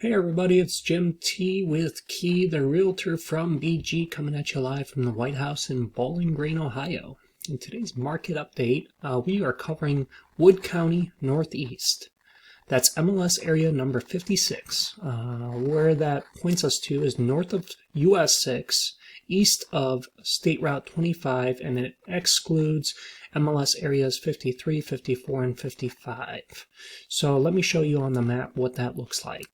Hey everybody, it's Jim T with Key, the realtor from BG, coming at you live from the White House in Bowling Green, Ohio. In today's market update, we are covering Wood County Northeast. That's MLS area number 56. Where that points us to is north of US 6, east of State Route 25, and it excludes MLS areas 53, 54, and 55. So let me show you on the map what that looks like.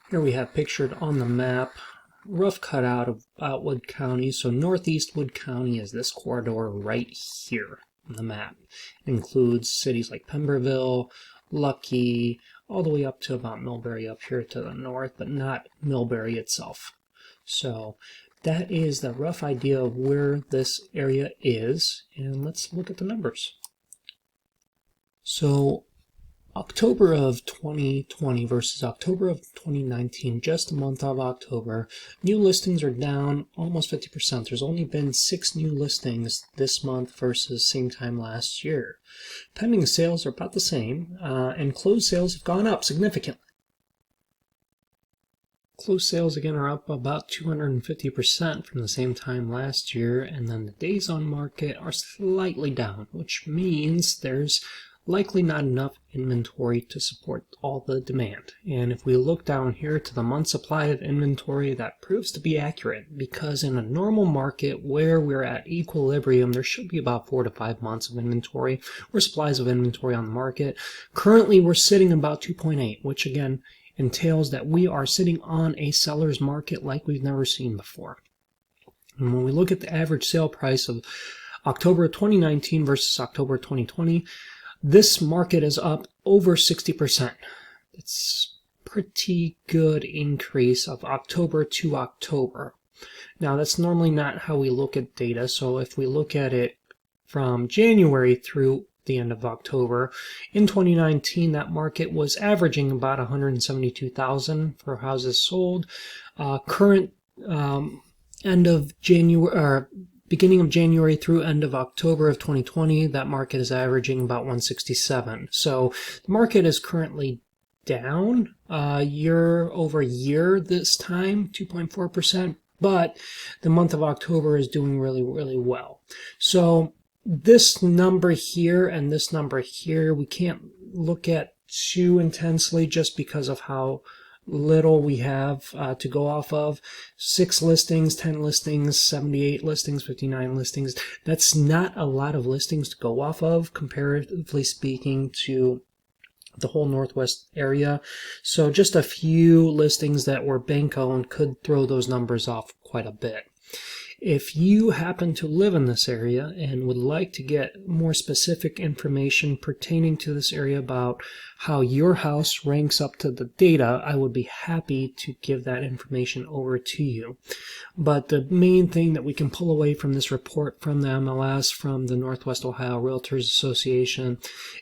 Here we have pictured on the map, rough cutout of Wood County. So northeast Wood County is this corridor right here on the map. It includes cities like Pemberville, Lucky, all the way up to about Millbury up here to the north, but not Millbury itself. So that is the rough idea of where this area is, and let's look at the numbers. So October of 2020 versus October of 2019, just the month of October, new listings are down almost 50%. There's only been 6 new listings this month versus same time last year. Pending sales are about the same, and closed sales have gone up significantly. Closed sales again are up about 250% from the same time last year, and then the days on market are slightly down, which means there's likely not enough inventory to support all the demand. And if we look down here to the month supply of inventory, that proves to be accurate, because in a normal market where we're at equilibrium, there should be about 4 to 5 months of inventory or supplies of inventory on the market. Currently we're sitting about 2.8, which again entails that we are sitting on a seller's market like we've never seen before. And when we look at the average sale price of October 2019 versus October 2020, this market is up over 60%. It's pretty good increase of October to October. Now, that's normally not how we look at data. So if we look at it from January through the end of October, in 2019, that market was averaging about 172,000 for houses sold. Current end of January, beginning of January through end of October of 2020, that market is averaging about 167. So the market is currently down year over year this time, 2.4%, but the month of October is doing really, really well. So this number here and this number here, we can't look at too intensely just because of how little we have to go off of. 6 listings, 10 listings, 78 listings, 59 listings. That's not a lot of listings to go off of, comparatively speaking, to the whole Northwest area. So just a few listings that were bank owned could throw those numbers off quite a bit. If you happen to live in this area and would like to get more specific information pertaining to this area about how your house ranks up to the data, I would be happy to give that information over to you. But the main thing that we can pull away from this report from the MLS, from the Northwest Ohio Realtors Association,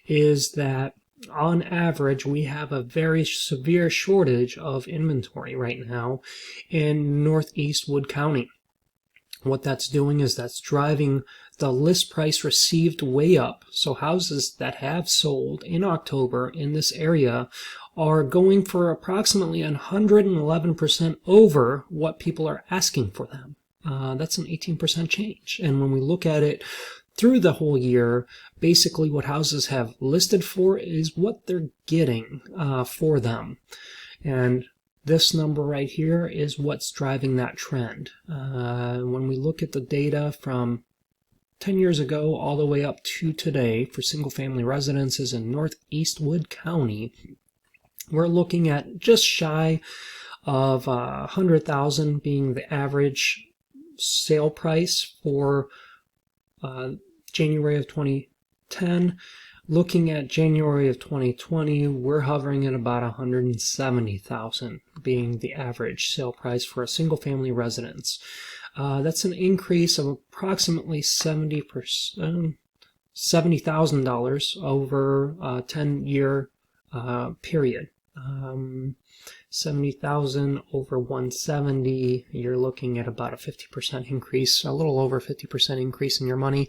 is that on average, we have a very severe shortage of inventory right now in Northeast Wood County. What that's doing is that's driving the list price received way up. So houses that have sold in October in this area are going for approximately 111% over what people are asking for them. That's an 18% change. And when we look at it through the whole year, basically what houses have listed for is what they're getting for them. And this number right here is what's driving that trend. When we look at the data from 10 years ago all the way up to today for single-family residences in Northeast Wood County, we're looking at just shy of 100,000 being the average sale price for January of 2010. Looking at January of 2020, we're hovering at about 170,000 being the average sale price for a single-family residence. That's an increase of approximately $70,000 over a 10-year period. 70,000 over 170, you're looking at about a 50% increase, a little over 50% increase in your money.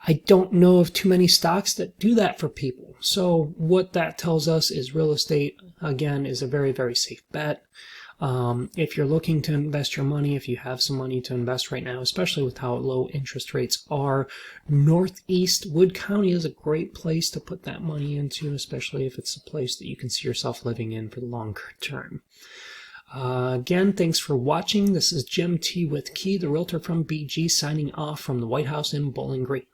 I don't know of too many stocks that do that for people. So what that tells us is real estate, again, is a very, very safe bet. If you're looking to invest your money, if you have some money to invest right now, especially with how low interest rates are, Northeast Wood County is a great place to put that money into, especially if it's a place that you can see yourself living in for the longer term. Again, thanks for watching. This is Jim T. with Key, the realtor from BG, signing off from the White House in Bowling Green.